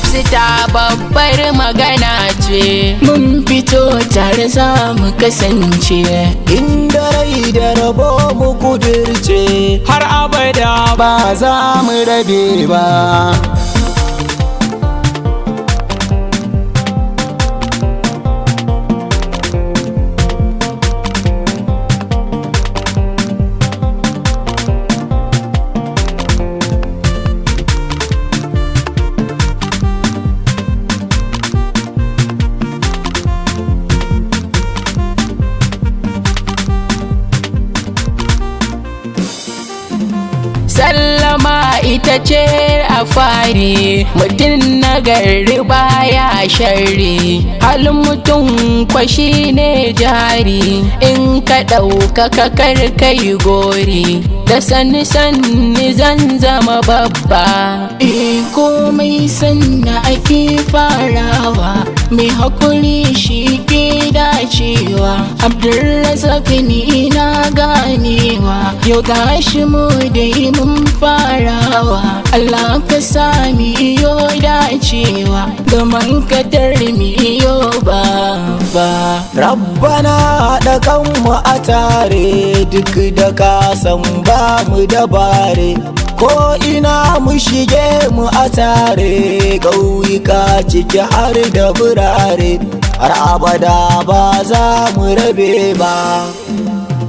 ta babbar magana ce, mun fito tare za mu kasance, inda rai da rabo mu kudirce, har abada ba za mu rabe ba. sallama ita ce a fari, mutum na gari baya shari, halin mutum kwashi ne jari, in ka ɗaukaka kar kai gori, da sanni zan zama babba. komai sanna ake farawa, mai hakuri shi ke dacewa, Abdulrazak ni na ganewa, yau gashi mu dai mun farawa, Allah ka sami yo dacewa, gaman kadar mi yo baba. Rabbana haɗa kanmu a tare, duk da ka san ba mu dabare, ko ina mu shige mu a tare, ƙauyuka ciki har da birare, har abada ba za mu rabe ba.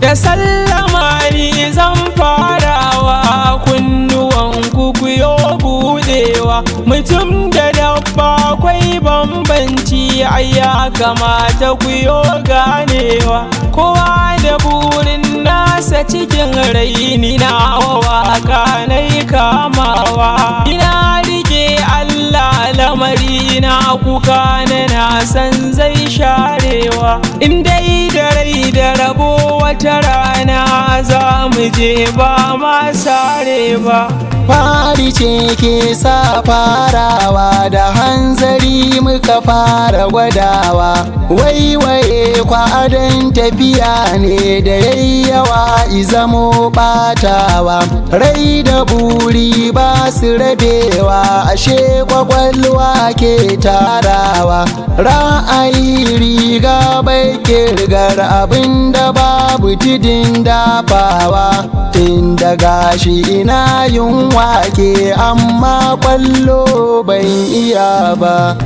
da sallama ni zan farawa, kunnuwan kuyo budewa, mutum da dabba kwai bambanci, ai ya kamata kuyo ganewa, kowa da burin nasa cikin raini na waka nai kamawa, ina rike Allah lamari na kuka na san zai sharewa, in dai da rai da rabo wata rana za mu je ba ma sare ba. Fari ce ke sa farawa, da hanzari muka fara gwadawa, waiwaye kwadan tafiya ne da yayyawa izamo batawa, rai da buri ba su rabewa, ashe kwakwalwa ke tarawa, ra'ayi riga bai kirgar abinda babu tidin dafawa, inda gashi ina yin wake amma kwallo ban iya ba.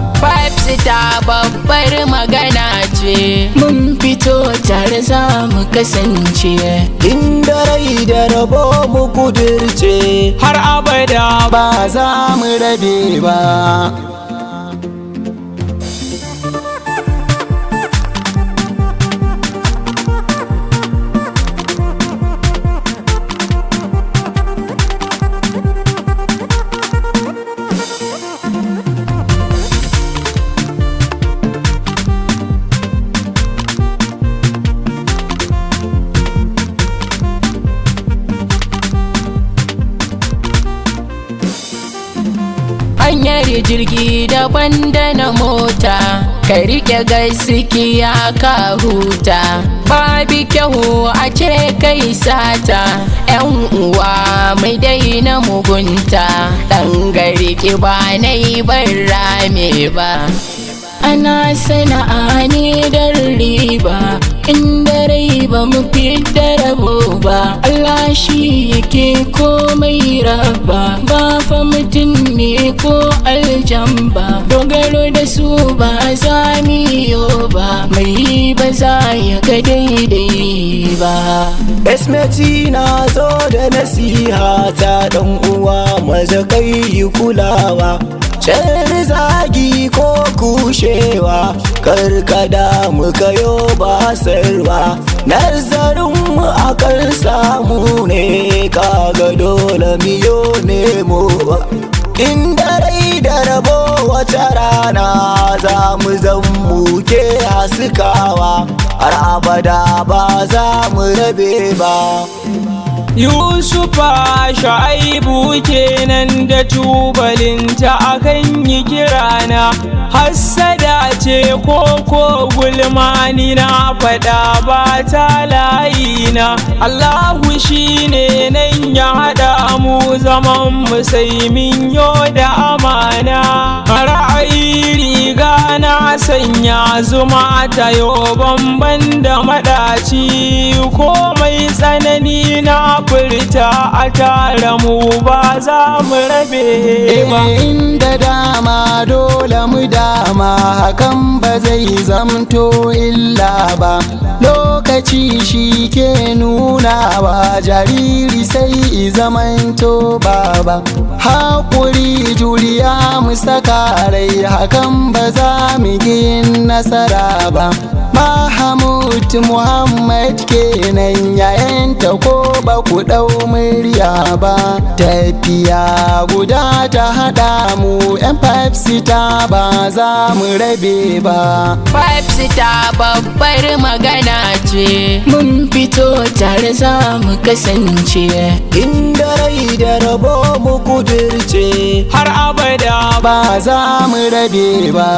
ta babbar magana ce, mun fito tare za mu kasance, inda rai da rabo mu kudirce, har abada ba za mu rabe ba. hanyar jirgi daban da na mota, ka rike gaskiya ka huta, babu kyau a ce kai sata, yan uwa mai daina mugunta, ɗan gari ki ba na yi ban rame ba. ana sana'a ne don riba, inda rai ba mu fidda rabo ba, Allah shi yake komai raba, ba fa mutum ne ko aljamba, dogaro da su ba za mu yo ba, mai ba za ya ga daidai ba. Esmeti na zo da nasiha ta ɗan uwa, maza kai yi kulawa, shan zagi ko kushewa, karkada mu kayo basarwa, nazarinmu akan samu ne, kaga dole miyo nemo, inda rai da rabo wata rana za mu zammu ke haskawa, har abada ba za mu rabe ba. Yusufa Shu'aibu kenan da tubalinta akan yi kirana, hassada ce ko gulmani na faɗa ba ta layina, Allahu shine nan ya haɗa mu zaman mu sai min yo da amana. zuma ta yo bamban da maɗaci, komai tsanani na furta a tare mu ba za mu rabe ba. Inda dama dole mu dama, hakan ba zai zamto illa ba. Lokaci shi ke nuna ba, jariri sai zamanto baba. Haƙuri juriya mu saka rai, hakan ba za mu yin nasara ba. Mahamud Muhammad kenan yayanta, ko ba ku ɗau murya ba. Tafiya guda ta haɗa mu 'yan 5 star, ba za mu rabe ba. 5 star babbar magana ce, mun fito tare za mu kasance. Inda rai da rabo mu kudirce, har abada ba za mu rabe ba.